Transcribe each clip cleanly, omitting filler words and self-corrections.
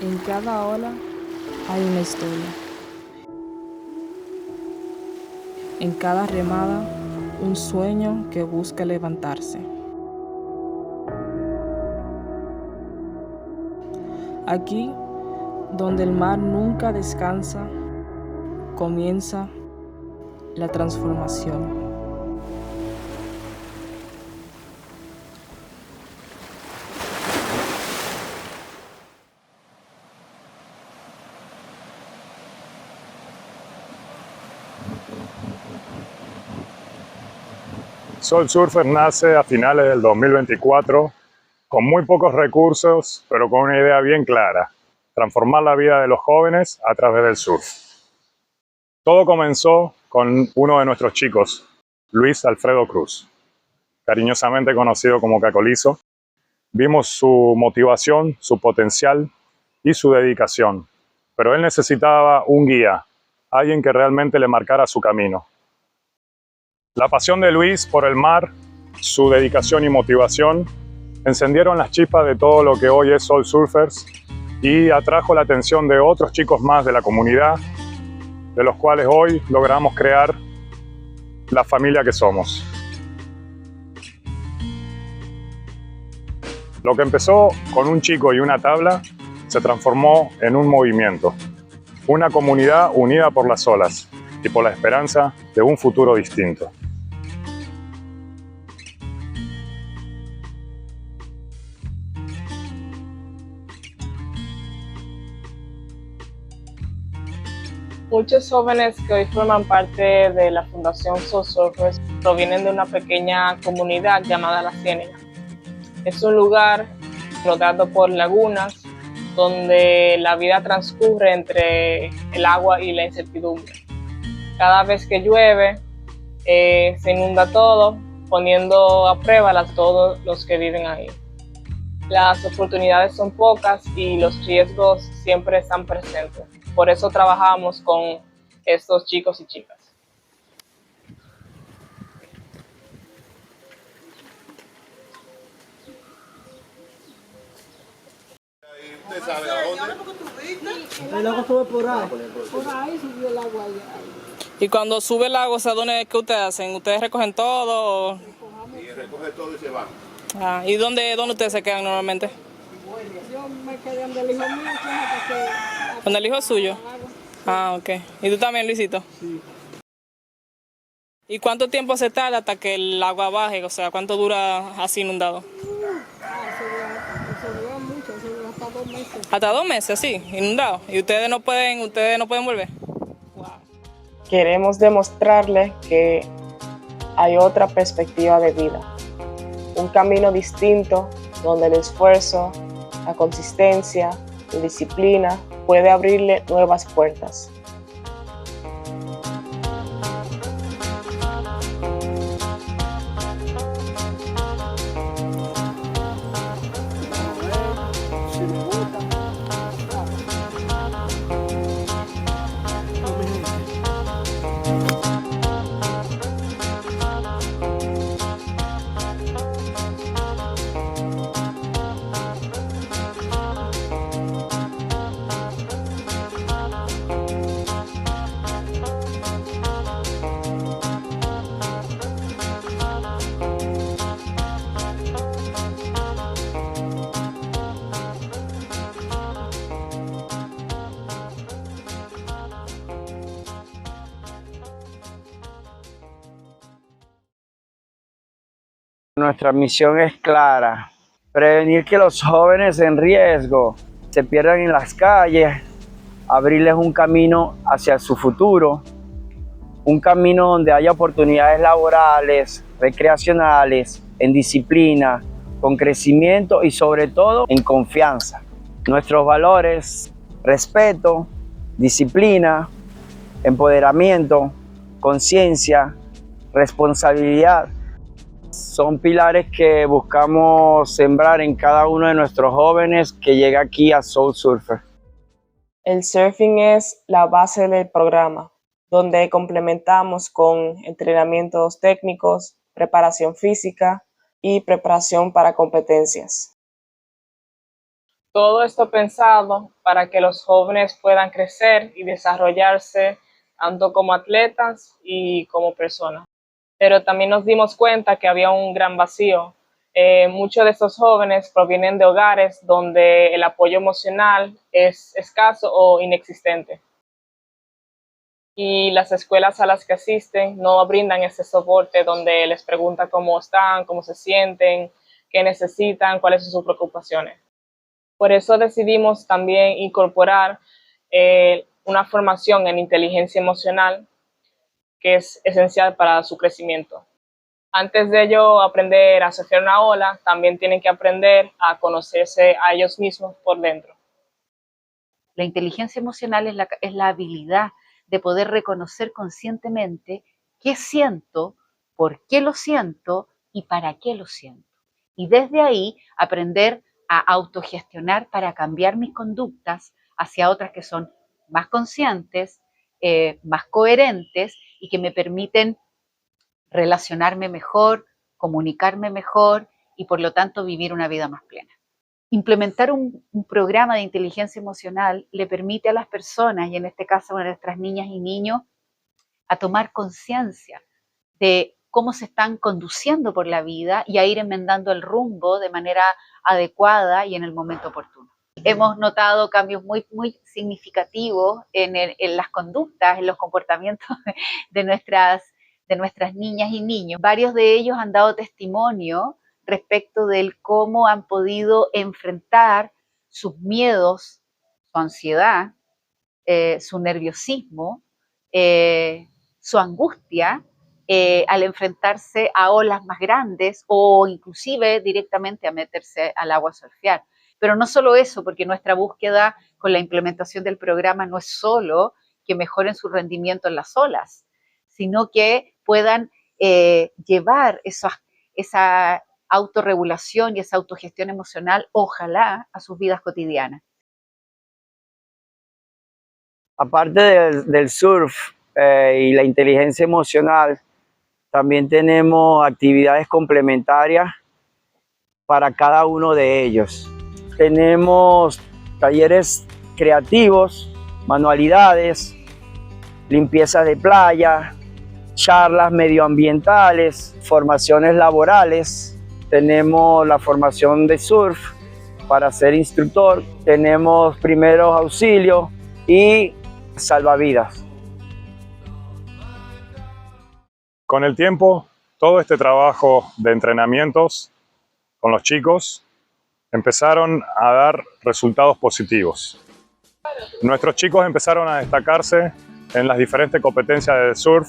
En cada ola hay una historia. En cada remada, un sueño que busca levantarse. Aquí, donde el mar nunca descansa, comienza la transformación. Soul Surfer nace a finales del 2024 con muy pocos recursos, pero con una idea bien clara: transformar la vida de los jóvenes a través del surf. Todo comenzó con uno de nuestros chicos, Luis Alfredo Cruz, cariñosamente conocido como Cacolizo. Vimos su motivación, su potencial y su dedicación, pero él necesitaba un guía, alguien que realmente le marcara su camino. La pasión de Luis por el mar, su dedicación y motivación encendieron las chispas de todo lo que hoy es Soul Surfers y atrajo la atención de otros chicos más de la comunidad, de los cuales hoy logramos crear la familia que somos. Lo que empezó con un chico y una tabla se transformó en un movimiento, una comunidad unida por las olas y por la esperanza de un futuro distinto. Muchos jóvenes que hoy forman parte de la Fundación Soul Surfers provienen de una pequeña comunidad llamada La Ciénaga. Es un lugar rodeado por lagunas donde la vida transcurre entre el agua y la incertidumbre. Cada vez que llueve, se inunda todo, poniendo a prueba a todos los que viven ahí. Las oportunidades son pocas y los riesgos siempre están presentes. Por eso trabajamos con estos chicos y chicas. ¿Usted sabe a dónde? El agua sube por ahí. Por ahí subió el agua allá. Y cuando sube el agua, ¿a dónde qué ustedes hacen? ¿Ustedes recogen todo? Y recoge todo y se va. ¿Y dónde ustedes se quedan normalmente? Yo me quedé donde el hijo mío, hasta que... ¿Dónde el hijo es suyo? Ok. ¿Y tú también, Luisito? Sí. ¿Y cuánto tiempo se tarda hasta que el agua baje? O sea, ¿cuánto dura así inundado? Eso duró mucho, eso duró hasta 2 meses. Hasta 2 meses, sí, inundado. ¿Y ustedes no pueden volver? Queremos demostrarles que hay otra perspectiva de vida, un camino distinto donde el esfuerzo, la consistencia, la disciplina puede abrirle nuevas puertas. Si me gusta. Nuestra misión es clara: prevenir que los jóvenes en riesgo se pierdan en las calles, abrirles un camino hacia su futuro, un camino donde haya oportunidades laborales, recreacionales, en disciplina, con crecimiento y sobre todo en confianza. Nuestros valores: respeto, disciplina, empoderamiento, conciencia, responsabilidad, son pilares que buscamos sembrar en cada uno de nuestros jóvenes que llega aquí a Soul Surfer. El surfing es la base del programa, donde complementamos con entrenamientos técnicos, preparación física y preparación para competencias. Todo esto pensado para que los jóvenes puedan crecer y desarrollarse tanto como atletas y como personas. Pero también nos dimos cuenta que había un gran vacío. Muchos de estos jóvenes provienen de hogares donde el apoyo emocional es escaso o inexistente. Y las escuelas a las que asisten no brindan ese soporte donde les preguntan cómo están, cómo se sienten, qué necesitan, cuáles son sus preocupaciones. Por eso decidimos también incorporar una formación en inteligencia emocional que es esencial para su crecimiento. Antes de ello aprender a surfear una ola, también tienen que aprender a conocerse a ellos mismos por dentro. La inteligencia emocional es la habilidad de poder reconocer conscientemente qué siento, por qué lo siento y para qué lo siento. Y desde ahí aprender a autogestionar para cambiar mis conductas hacia otras que son más conscientes, más coherentes y que me permiten relacionarme mejor, comunicarme mejor y por lo tanto vivir una vida más plena. Implementar un programa de inteligencia emocional le permite a las personas, y en este caso a nuestras niñas y niños, a tomar conciencia de cómo se están conduciendo por la vida y a ir enmendando el rumbo de manera adecuada y en el momento oportuno. Hemos notado cambios muy significativos en las conductas, en los comportamientos de nuestras niñas y niños. Varios de ellos han dado testimonio respecto del cómo han podido enfrentar sus miedos, su ansiedad, su nerviosismo, su angustia al enfrentarse a olas más grandes o inclusive directamente a meterse al agua a surfear. Pero no solo eso, porque nuestra búsqueda con la implementación del programa no es solo que mejoren su rendimiento en las olas, sino que puedan llevar esa autorregulación y esa autogestión emocional, ojalá, a sus vidas cotidianas. Aparte del surf y la inteligencia emocional, también tenemos actividades complementarias para cada uno de ellos. Tenemos talleres creativos, manualidades, limpieza de playa, charlas medioambientales, formaciones laborales. Tenemos la formación de surf para ser instructor. Tenemos primeros auxilios y salvavidas. Con el tiempo, todo este trabajo de entrenamientos con los chicos empezaron a dar resultados positivos. Nuestros chicos empezaron a destacarse en las diferentes competencias de surf,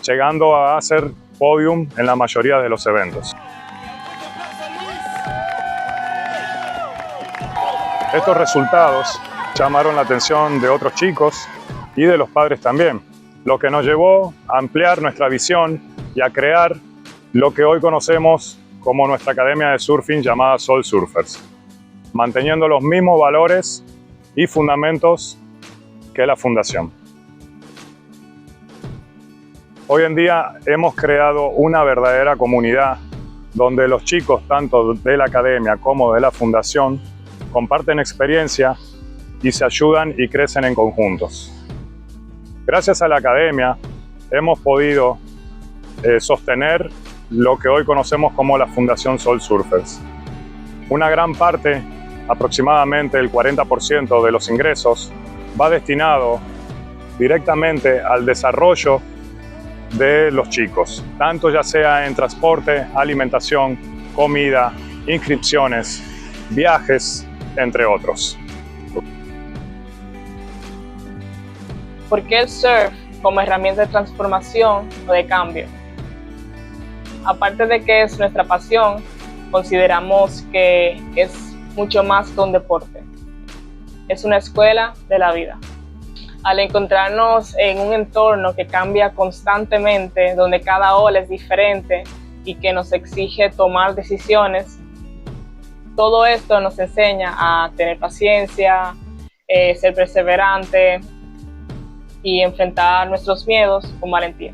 llegando a hacer podium en la mayoría de los eventos. Estos resultados llamaron la atención de otros chicos y de los padres también, lo que nos llevó a ampliar nuestra visión y a crear lo que hoy conocemos como nuestra academia de surfing llamada Soul Surfers, manteniendo los mismos valores y fundamentos que la fundación. Hoy en día hemos creado una verdadera comunidad donde los chicos, tanto de la academia como de la fundación, comparten experiencia y se ayudan y crecen en conjuntos. Gracias a la academia hemos podido sostener lo que hoy conocemos como la Fundación Soul Surfers. Una gran parte, aproximadamente el 40% de los ingresos, va destinado directamente al desarrollo de los chicos, tanto ya sea en transporte, alimentación, comida, inscripciones, viajes, entre otros. ¿Por qué el surf como herramienta de transformación o de cambio? Aparte de que es nuestra pasión, consideramos que es mucho más que un deporte. Es una escuela de la vida. Al encontrarnos en un entorno que cambia constantemente, donde cada ola es diferente y que nos exige tomar decisiones, todo esto nos enseña a tener paciencia, ser perseverante y enfrentar nuestros miedos con valentía.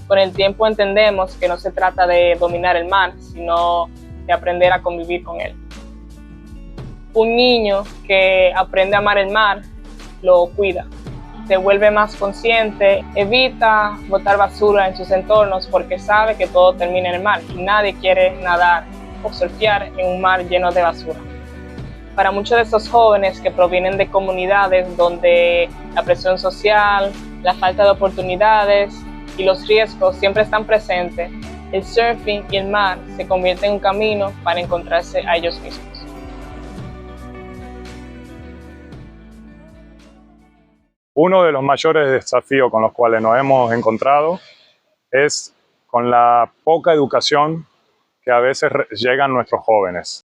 Con el tiempo entendemos que no se trata de dominar el mar, sino de aprender a convivir con él. Un niño que aprende a amar el mar, lo cuida, se vuelve más consciente, evita botar basura en sus entornos porque sabe que todo termina en el mar y nadie quiere nadar o surfear en un mar lleno de basura. Para muchos de estos jóvenes que provienen de comunidades donde la presión social, la falta de oportunidades y los riesgos siempre están presentes, el surfing y el mar se convierten en un camino para encontrarse a ellos mismos. Uno de los mayores desafíos con los cuales nos hemos encontrado es con la poca educación que a veces llegan nuestros jóvenes,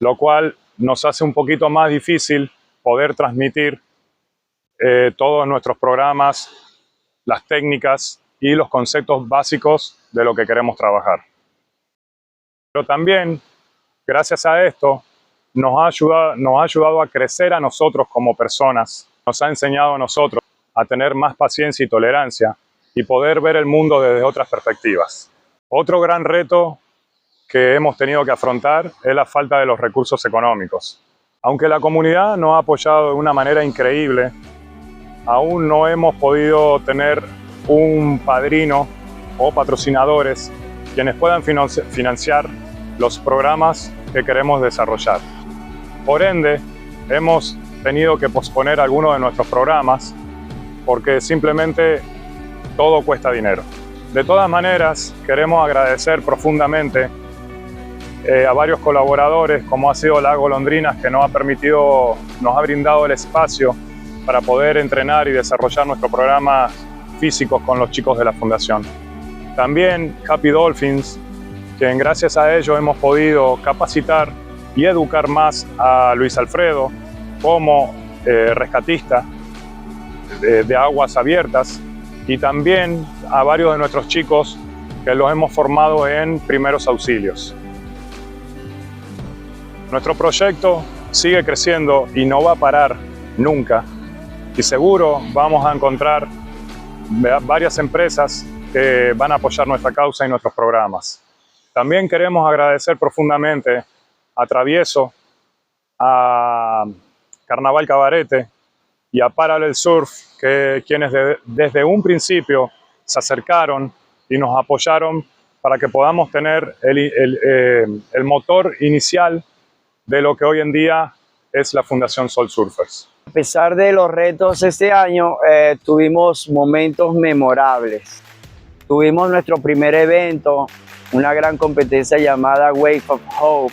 lo cual nos hace un poquito más difícil poder transmitir todos nuestros programas, las técnicas y los conceptos básicos de lo que queremos trabajar. Pero también, gracias a esto, nos ha ayudado a crecer a nosotros como personas, nos ha enseñado a nosotros a tener más paciencia y tolerancia y poder ver el mundo desde otras perspectivas. Otro gran reto que hemos tenido que afrontar es la falta de los recursos económicos. Aunque la comunidad nos ha apoyado de una manera increíble, aún no hemos podido tener un padrino o patrocinadores quienes puedan financiar los programas que queremos desarrollar. Por ende, hemos tenido que posponer algunos de nuestros programas porque simplemente todo cuesta dinero. De todas maneras, queremos agradecer profundamente a varios colaboradores, como ha sido La Golondrinas, que nos ha brindado el espacio para poder entrenar y desarrollar nuestros programas físicos con los chicos de la Fundación. También Happy Dolphins, que gracias a ellos hemos podido capacitar y educar más a Luis Alfredo como rescatista de aguas abiertas, y también a varios de nuestros chicos que los hemos formado en primeros auxilios. Nuestro proyecto sigue creciendo y no va a parar nunca, y seguro vamos a encontrar varias empresas que van a apoyar nuestra causa y nuestros programas. También queremos agradecer profundamente a Travieso, a Carnaval Cabarete y a Parallel Surf, quienes desde un principio se acercaron y nos apoyaron para que podamos tener el motor inicial de lo que hoy en día es la Fundación Sol Surfers. A pesar de los retos este año, tuvimos momentos memorables. Tuvimos nuestro primer evento, una gran competencia llamada Wave of Hope,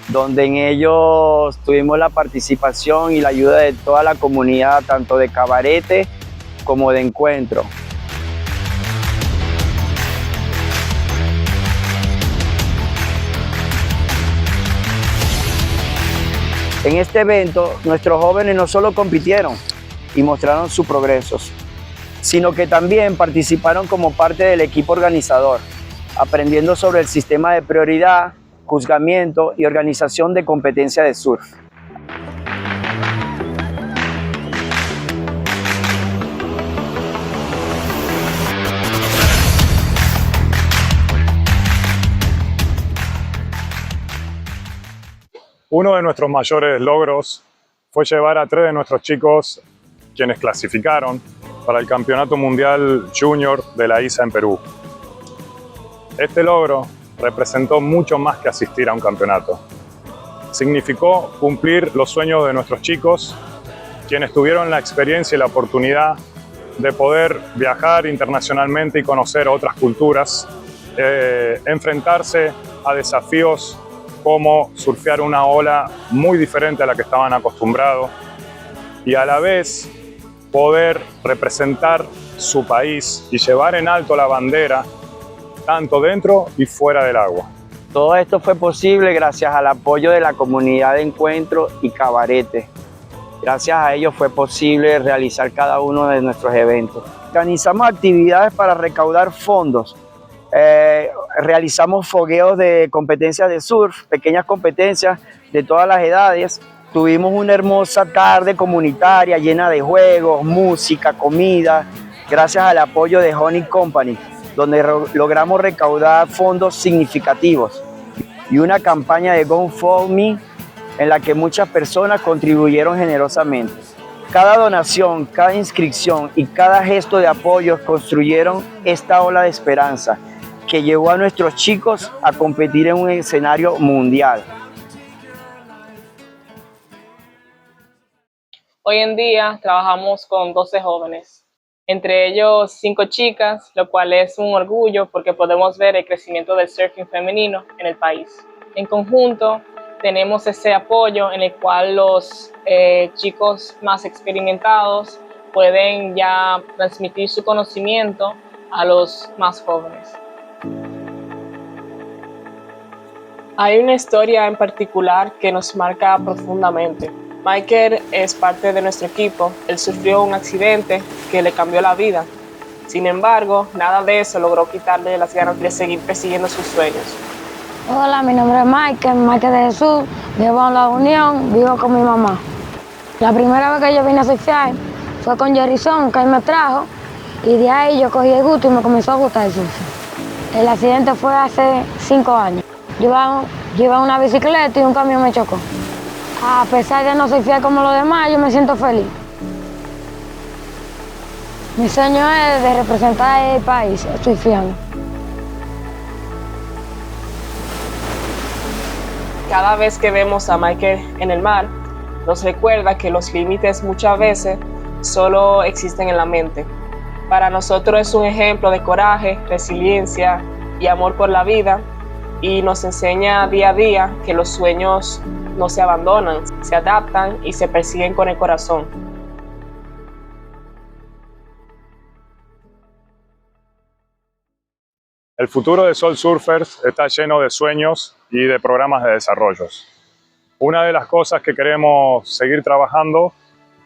donde en ellos tuvimos la participación y la ayuda de toda la comunidad, tanto de Cabarete como de Encuentro. En este evento, nuestros jóvenes no solo compitieron y mostraron sus progresos, sino que también participaron como parte del equipo organizador, aprendiendo sobre el sistema de prioridad, juzgamiento y organización de competencia de surf. Uno de nuestros mayores logros fue llevar a 3 de nuestros chicos, quienes clasificaron para el Campeonato Mundial Junior de la ISA en Perú. Este logro representó mucho más que asistir a un campeonato. Significó cumplir los sueños de nuestros chicos, quienes tuvieron la experiencia y la oportunidad de poder viajar internacionalmente y conocer otras culturas, enfrentarse a desafíos como surfear una ola muy diferente a la que estaban acostumbrados y a la vez poder representar su país y llevar en alto la bandera tanto dentro y fuera del agua. Todo esto fue posible gracias al apoyo de la comunidad de Encuentro y Cabarete. Gracias a ellos fue posible realizar cada uno de nuestros eventos. Organizamos actividades para recaudar fondos. Realizamos fogueos de competencias de surf, pequeñas competencias de todas las edades. Tuvimos una hermosa tarde comunitaria llena de juegos, música, comida, gracias al apoyo de Honey Company, donde logramos recaudar fondos significativos, y una campaña de GoFundMe en la que muchas personas contribuyeron generosamente. Cada donación, cada inscripción y cada gesto de apoyo construyeron esta ola de esperanza que llevó a nuestros chicos a competir en un escenario mundial. Hoy en día trabajamos con 12 jóvenes, entre ellos 5 chicas, lo cual es un orgullo porque podemos ver el crecimiento del surfing femenino en el país. En conjunto tenemos ese apoyo en el cual los chicos más experimentados pueden ya transmitir su conocimiento a los más jóvenes. Hay una historia en particular que nos marca profundamente. Michael es parte de nuestro equipo. Él sufrió un accidente que le cambió la vida. Sin embargo, nada de eso logró quitarle las ganas de seguir persiguiendo sus sueños. Hola, mi nombre es Michael de Jesús, vivo en La Unión, vivo con mi mamá. La primera vez que yo vine a surfear fue con Jerison, que él me trajo, y de ahí yo cogí el gusto y me comenzó a gustar el surf. El accidente fue hace 5 años. Yo iba en una bicicleta y un camión me chocó. A pesar de no surfear como los demás, yo me siento feliz. Mi sueño es de representar el país surfeando. Cada vez que vemos a Michael en el mar, nos recuerda que los límites muchas veces solo existen en la mente. Para nosotros es un ejemplo de coraje, resiliencia y amor por la vida, y nos enseña día a día que los sueños no se abandonan, se adaptan y se persiguen con el corazón. El futuro de Soul Surfers está lleno de sueños y de programas de desarrollo. Una de las cosas que queremos seguir trabajando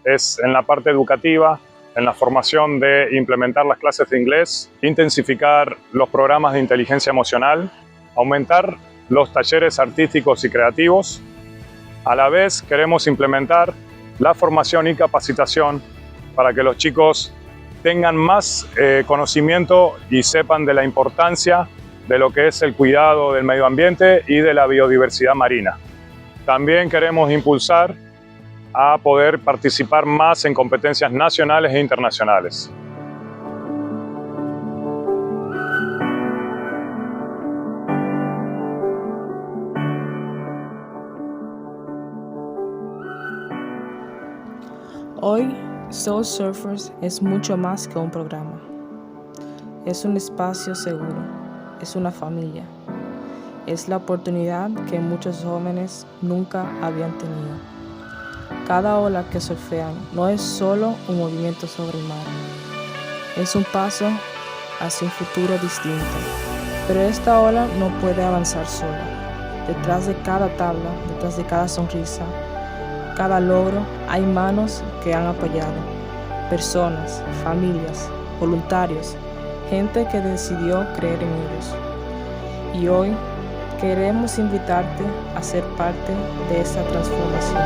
es en la parte educativa, en la formación de implementar las clases de inglés, intensificar los programas de inteligencia emocional, aumentar los talleres artísticos y creativos. A la vez queremos implementar la formación y capacitación para que los chicos tengan más conocimiento y sepan de la importancia de lo que es el cuidado del medio ambiente y de la biodiversidad marina. También queremos impulsar a poder participar más en competencias nacionales e internacionales. Hoy, Soul Surfers es mucho más que un programa. Es un espacio seguro, es una familia. Es la oportunidad que muchos jóvenes nunca habían tenido. Cada ola que surfean no es solo un movimiento sobre el mar. Es un paso hacia un futuro distinto. Pero esta ola no puede avanzar sola. Detrás de cada tabla, detrás de cada sonrisa, cada logro, hay manos que han apoyado. Personas, familias, voluntarios, gente que decidió creer en ellos. Y hoy queremos invitarte a ser parte de esa transformación.